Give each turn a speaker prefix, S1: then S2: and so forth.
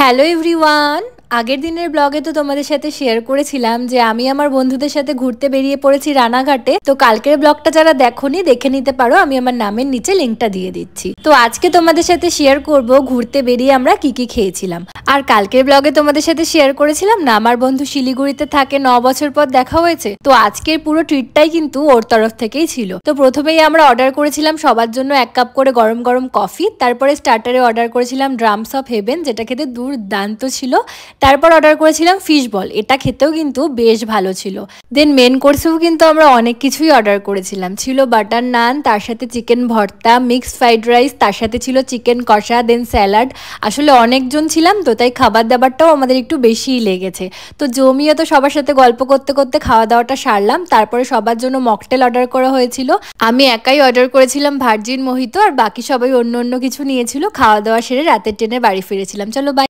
S1: Hello everyone. আগের দিনের ব্লগে তো তোমাদের সাথে শেয়ার করেছিলাম যে আমি আমার বন্ধুদের সাথে ঘুরতে বেরিয়ে পড়েছি রানাঘাটে। তো কালকের ব্লগটা যারা দেখোনি দেখে নিতে পারো, আমি আমার নামের নিচে লিঙ্কটা দিয়ে দিচ্ছি। তো আজকে তোমাদের সাথে শেয়ার করব ঘুরতে বেরিয়ে আমরা কি কি খেয়েছিলাম। আর কালকের ব্লগে তোমাদের সাথে শেয়ার করেছিলাম না আমার বন্ধু শিলিগুড়িতে থাকে, 9 বছর পর দেখা হয়েছে। তো আজকের পুরো ট্রিটটাই কিন্তু ওর তরফ থেকেই ছিল। তো প্রথমেই আমরা অর্ডার করেছিলাম সবার জন্য 1 কাপ করে গরম গরম কফি। তারপরে স্টার্টারে অর্ডার করেছিলাম ড্রামস অফ হেভেন, যেটা খেতে দুর্দান্ত ছিল। তারপর অর্ডার করেছিলাম ফিশ বল, এটা খেতেও কিন্তু বেশ ভালো ছিল। দেন মেন কোর্সেও কিন্তু আমরা অনেক কিছুই অর্ডার করেছিলাম। ছিল বাটার নান, তার সাথে চিকেন ভর্তা, মিক্সড ফ্রাইড রাইস, তার সাথে ছিল চিকেন কষা, দেন স্যালাড। আসলে অনেকজন ছিলাম তো তাই খাবার দাবারটাও আমাদের একটু বেশিই লেগেছে। তো জমিয়ে তো সবার সাথে গল্প করতে করতে খাওয়া দাওয়াটা সারলাম। তারপরে সবার জন্য মকটেল অর্ডার করা হয়েছিল। আমি একাই অর্ডার করেছিলাম ভার্জিন মোহিতো, আর বাকি সবাই অন্য অন্য কিছু নিয়েছিল। খাওয়া দাওয়া সেরে রাতের ট্রেনে বাড়ি ফিরেছিলাম। চলো বাই।